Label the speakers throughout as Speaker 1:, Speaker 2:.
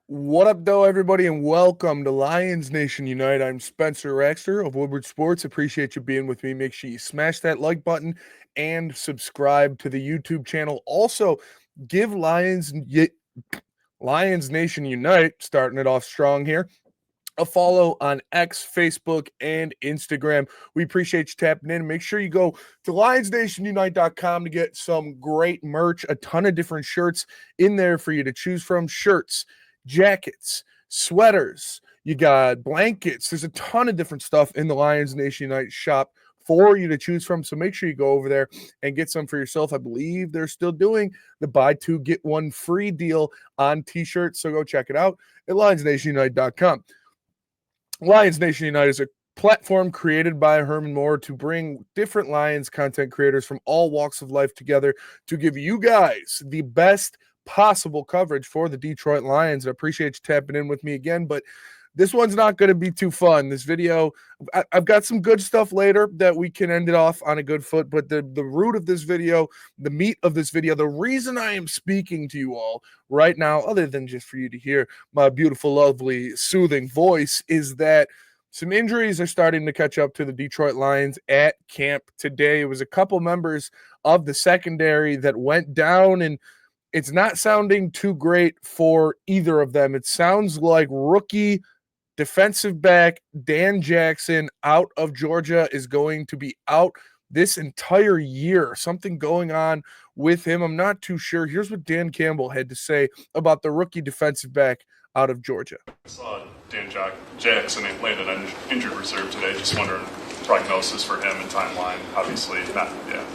Speaker 1: What up, though, everybody, and welcome to Lions Nation Unite. I'm Spencer Rakestraw of Woodward Sports. Appreciate you being with me. Make sure you smash that like button and subscribe to the YouTube channel. Also, give Lions Nation Unite, starting it off strong here, a follow on X, Facebook, and Instagram. We appreciate you tapping in. Make sure you go to lionsnationunite.com to get some great merch, a ton of different shirts in there for you to choose from. Shirts, jackets, sweaters, you got blankets. There's a ton of different stuff in the Lions Nation Unite shop for you to choose from. So make sure you go over there and get some for yourself. I believe they're still doing the buy two, get one free deal on t-shirts. So go check it out at lionsnationunite.com. Lions Nation Unite is a platform created by Herman to bring different Lions content creators from all walks of life together to give you guys the best possible coverage for the Detroit Lions. I appreciate you tapping in with me again, but this one's not going to be too fun. This video, I've got some good stuff later that we can end it off on a good foot, but the root of this video, the meat of this video, the reason I am speaking to you all right now, other than just for you to hear my beautiful, lovely, soothing voice, is that some injuries are starting to catch up to the Detroit Lions at camp today. It was a couple members of the secondary that went down, and it's not sounding too great for either of them. It sounds like rookie defensive back Dan Jackson out of Georgia is going to be out this entire year. Something going on with him. I'm not too sure. Here's what Dan Campbell had to say about the rookie defensive back out of Georgia.
Speaker 2: I saw Jackson landed on injured reserve today. Just wondering prognosis for him and timeline. Obviously, not.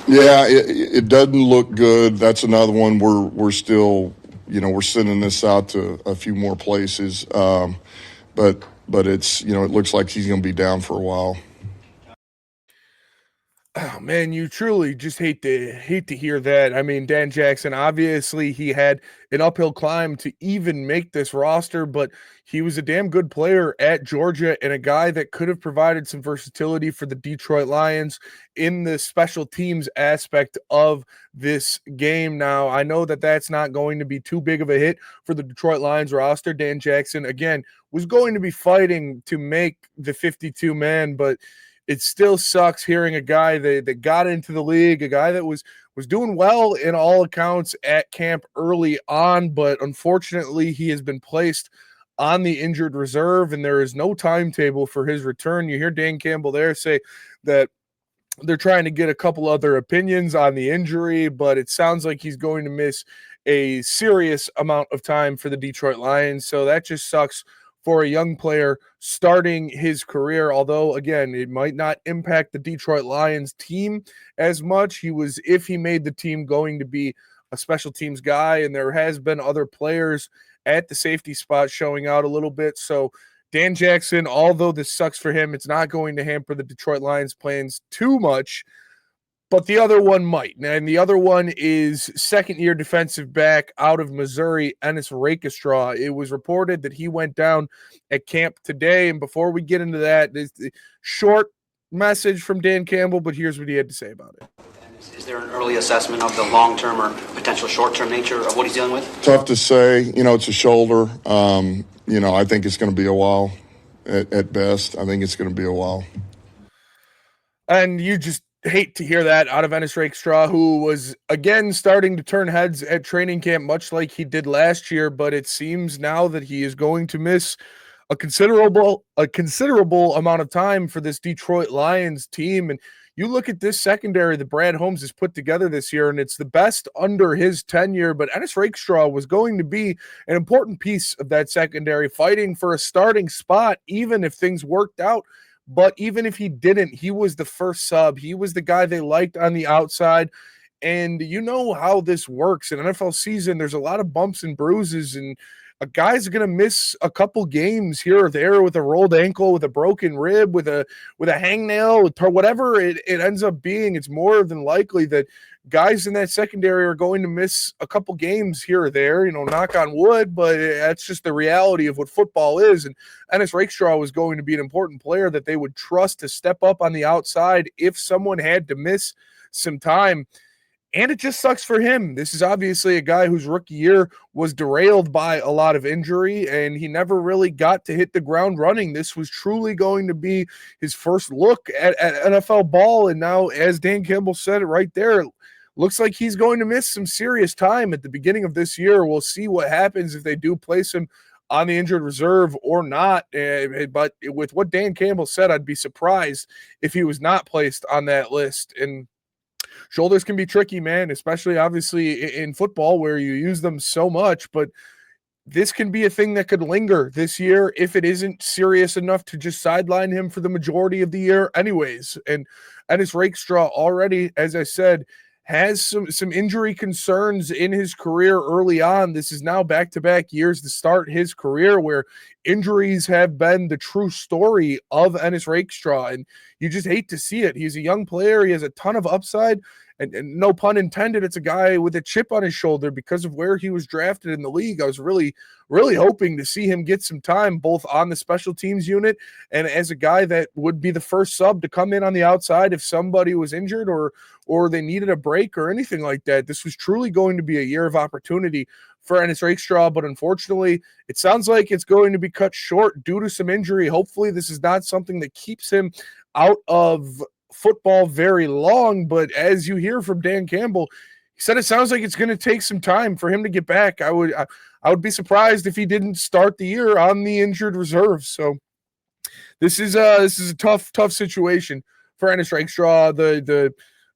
Speaker 3: Yeah, it doesn't look good. That's another one we're still, we're sending this out to a few more places. But it's, it looks like he's going to be down for a while.
Speaker 1: Oh man, you truly just hate to hear that. I mean, Dan Jackson, obviously he had an uphill climb to even make this roster, but he was a damn good player at Georgia and a guy that could have provided some versatility for the Detroit Lions in the special teams aspect of this game. Now, I know that that's not going to be too big of a hit for the Detroit Lions roster. Dan Jackson, again, was going to be fighting to make the 52-man, but it still sucks hearing a guy that got into the league, a guy that was doing well in all accounts at camp early on, but unfortunately he has been placed on the injured reserve and there is no timetable for his return. You hear Dan Campbell there say that they're trying to get a couple other opinions on the injury, but it sounds like he's going to miss a serious amount of time for the Detroit Lions. So that just sucks for a young player starting his career, although, again, it might not impact the Detroit Lions team as much. He was, if he made the team, going to be a special teams guy, and there has been other players at the safety spot showing out a little bit. So Dan Jackson, although this sucks for him, it's not going to hamper the Detroit Lions plans too much. But the other one might. And the other one is second-year defensive back out of Missouri, Ennis Rakestraw. It was reported that he went down at camp today. And before we get into that, this short message from Dan Campbell, but here's what he had to say about it.
Speaker 4: Is there an early assessment of the long-term or potential short-term nature of what he's dealing with?
Speaker 3: Tough to say. It's a shoulder. I think it's going to be a while at best. I think it's going to be a while.
Speaker 1: And you just hate to hear that out of Ennis Rakestraw, who was, again, starting to turn heads at training camp, much like he did last year, but it seems now that he is going to miss a considerable amount of time for this Detroit Lions team. And you look at this secondary that Brad Holmes has put together this year, and it's the best under his tenure, but Ennis Rakestraw was going to be an important piece of that secondary, fighting for a starting spot, even if things worked out. But even if he didn't, he was the first sub. He was the guy they liked on the outside. And you know how this works. In NFL season, there's a lot of bumps and bruises, and a guy's going to miss a couple games here or there with a rolled ankle, with a broken rib, with a hangnail, whatever it ends up being. It's more than likely that guys in that secondary are going to miss a couple games here or there, knock on wood, but that's just the reality of what football is. And Ennis Rakestraw was going to be an important player that they would trust to step up on the outside if someone had to miss some time. And it just sucks for him. This is obviously a guy whose rookie year was derailed by a lot of injury, and he never really got to hit the ground running. This was truly going to be his first look at NFL ball, and now, as Dan Campbell said it right there, looks like he's going to miss some serious time at the beginning of this year. We'll see what happens if they do place him on the injured reserve or not. But with what Dan Campbell said, I'd be surprised if he was not placed on that list. And shoulders can be tricky, man, especially obviously in football where you use them so much, but this can be a thing that could linger this year if it isn't serious enough to just sideline him for the majority of the year anyways. And Ennis Rakestraw already, as I said, has some injury concerns in his career early on. This is now back-to-back years to start his career where injuries have been the true story of Ennis Rakestraw, and you just hate to see it. He's a young player. He has a ton of upside, and no pun intended, it's a guy with a chip on his shoulder because of where he was drafted in the league. I was really hoping to see him get some time both on the special teams unit and as a guy that would be the first sub to come in on the outside if somebody was injured or they needed a break or anything like that. This was truly going to be a year of opportunity for Ennis Rakestraw, but unfortunately, it sounds like it's going to be cut short due to some injury. Hopefully, this is not something that keeps him out of football very long, but as you hear from Dan Campbell, he said it sounds like it's going to take some time for him to get back. I would be surprised if he didn't start the year on the injured reserve. So this is a tough situation for Ennis Rakestraw. The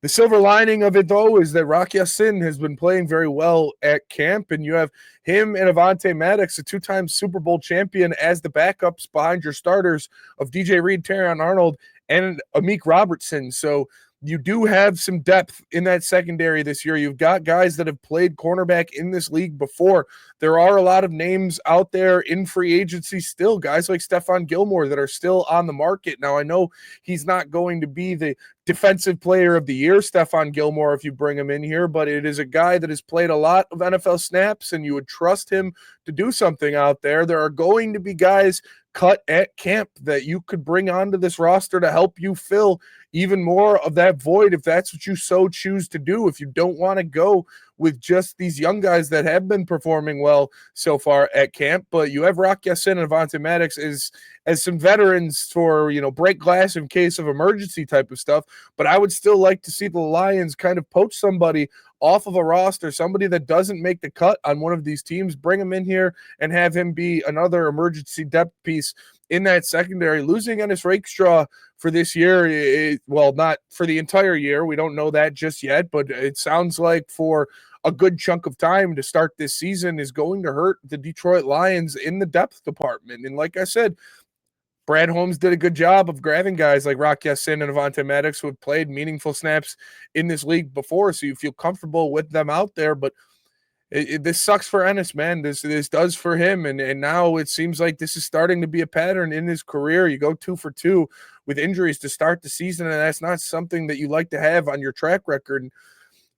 Speaker 1: silver lining of it, though, is that Rakestraw has been playing very well at camp, and you have him and Avonte Maddox, a two-time Super Bowl champion, as the backups behind your starters of DJ Reed, Terrion Arnold, and Amik Robertson. So you do have some depth in that secondary this year. You've got guys that have played cornerback in this league before. There are a lot of names out there in free agency still, guys like Stephon Gilmore that are still on the market. Now, I know he's not going to be the defensive player of the year, Stephon Gilmore, if you bring him in here, but it is a guy that has played a lot of NFL snaps, and you would trust him to do something out there. There are going to be guys cut at camp that you could bring onto this roster to help you fill even more of that void if that's what you so choose to do. If you don't want to go with just these young guys that have been performing well so far at camp, but you have Rock Ya-Sin and Avonte Maddox as some veterans for, break glass in case of emergency type of stuff. But I would still like to see the Lions kind of poach somebody off of a roster, somebody that doesn't make the cut on one of these teams, bring him in here and have him be another emergency depth piece in that secondary. Losing Ennis Rakestraw for this year, not for the entire year, we don't know that just yet, but it sounds like for a good chunk of time to start this season is going to hurt the Detroit Lions in the depth department. And like I said, Brad Holmes did a good job of grabbing guys like Rock Ya-Sin and Avonte Maddox who have played meaningful snaps in this league before, so you feel comfortable with them out there. But this sucks for Ennis, man. This does for him, and now it seems like this is starting to be a pattern in his career. You go 2 for 2 with injuries to start the season, and that's not something that you like to have on your track record. And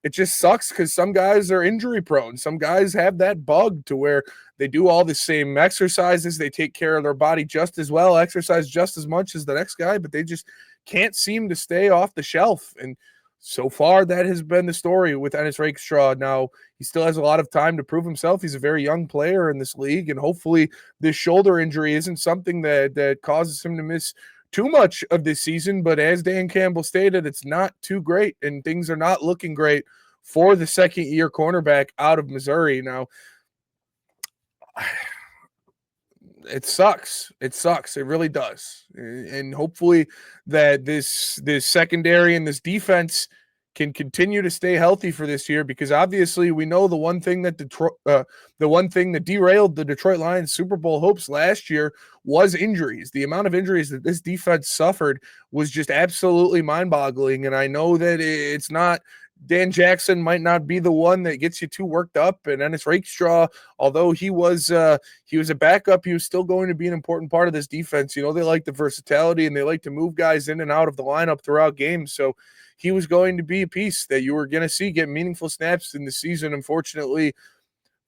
Speaker 1: it just sucks because some guys are injury prone. Some guys have that bug to where they do all the same exercises. They take care of their body just as well, exercise just as much as the next guy, but they just can't seem to stay off the shelf. And so far, that has been the story with Ennis Rakestraw. Now, he still has a lot of time to prove himself. He's a very young player in this league, and hopefully this shoulder injury isn't something that causes him to miss too much of this season. But as Dan Campbell stated, it's not too great, and things are not looking great for the second-year cornerback out of Missouri. Now, it sucks. It sucks. It really does. And hopefully that this secondary and this defense can continue to stay healthy for this year, because obviously we know the one thing that derailed the Detroit Lions Super Bowl hopes last year was injuries. The amount of injuries that this defense suffered was just absolutely mind-boggling. And I know that it's not Dan Jackson might not be the one that gets you too worked up, and Ennis Rakestraw, although he was a backup, he was still going to be an important part of this defense. They like the versatility and they like to move guys in and out of the lineup throughout games. So he was going to be a piece that you were going to see get meaningful snaps in the season. Unfortunately,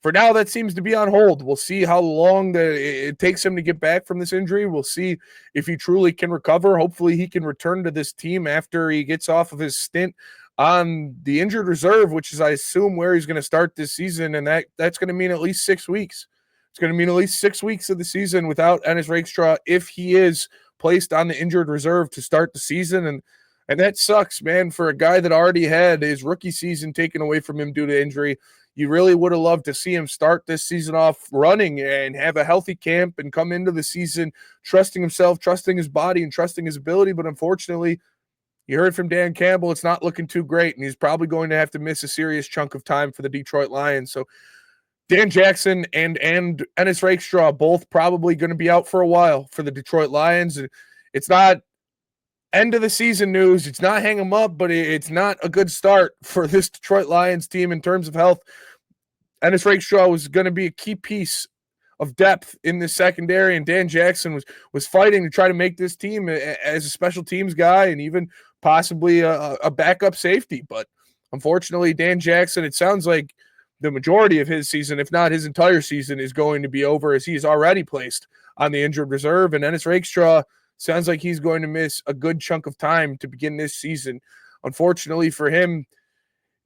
Speaker 1: for now, that seems to be on hold. We'll see how long it takes him to get back from this injury. We'll see if he truly can recover. Hopefully he can return to this team after he gets off of his stint on the injured reserve, which is, I assume, where he's going to start this season. And that's going to mean at least 6 weeks. It's going to mean at least 6 weeks of the season without Ennis Rakestraw if he is placed on the injured reserve to start the season. And that sucks, man, for a guy that already had his rookie season taken away from him due to injury. You really would have loved to see him start this season off running and have a healthy camp and come into the season trusting himself, trusting his body, and trusting his ability. But unfortunately, you heard from Dan Campbell, it's not looking too great, and he's probably going to have to miss a serious chunk of time for the Detroit Lions. So Dan Jackson and Ennis Rakestraw both probably going to be out for a while for the Detroit Lions. It's not end of the season news. It's not hang them up, but it's not a good start for this Detroit Lions team in terms of health. Ennis Rakestraw was going to be a key piece of depth in the secondary, and Dan Jackson was fighting to try to make this team as a special teams guy and even possibly a backup safety. But unfortunately, Dan Jackson, it sounds like the majority of his season, if not his entire season, is going to be over as he's already placed on the injured reserve. And Ennis Rakestraw sounds like he's going to miss a good chunk of time to begin this season. Unfortunately for him,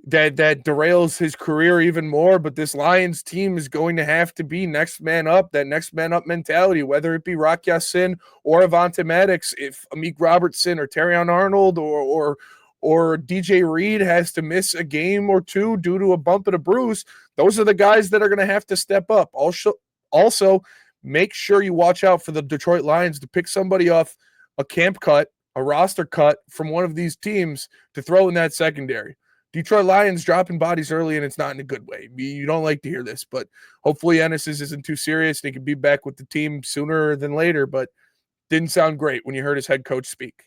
Speaker 1: that derails his career even more. But this Lions team is going to have to be next man up, that next man up mentality, whether it be Rakestraw or Avante Maddox, if Amik Robertson or Terrion Arnold or DJ Reed has to miss a game or two due to a bump and a bruise, those are the guys that are going to have to step up. Also, make sure you watch out for the Detroit Lions to pick somebody off a camp cut, a roster cut from one of these teams to throw in that secondary. Detroit Lions dropping bodies early, and it's not in a good way. You don't like to hear this, but hopefully Ennis isn't too serious and he can be back with the team sooner than later, but didn't sound great when you heard his head coach speak.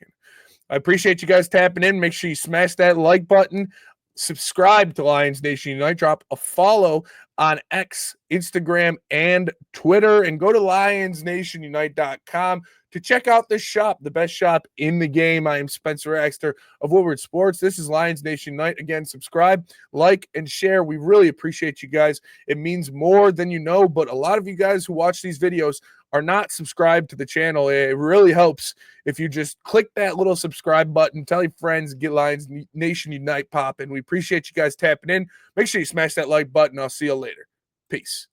Speaker 1: I appreciate you guys tapping in. Make sure you smash that like button. Subscribe to Lions Nation Unite. Drop a follow on X, Instagram, and Twitter. And go to lionsnationunite.com to check out this shop, the best shop in the game. I am Spencer Axter of Woodward Sports. This is Lions Nation Unite. Again, subscribe, like, and share. We really appreciate you guys. It means more than you know, but a lot of you guys who watch these videos are not subscribed to the channel. It really helps if you just click that little subscribe button, tell your friends, get Lions Nation Unite popping. We appreciate you guys tapping in. Make sure you smash that like button. I'll see you later. Peace.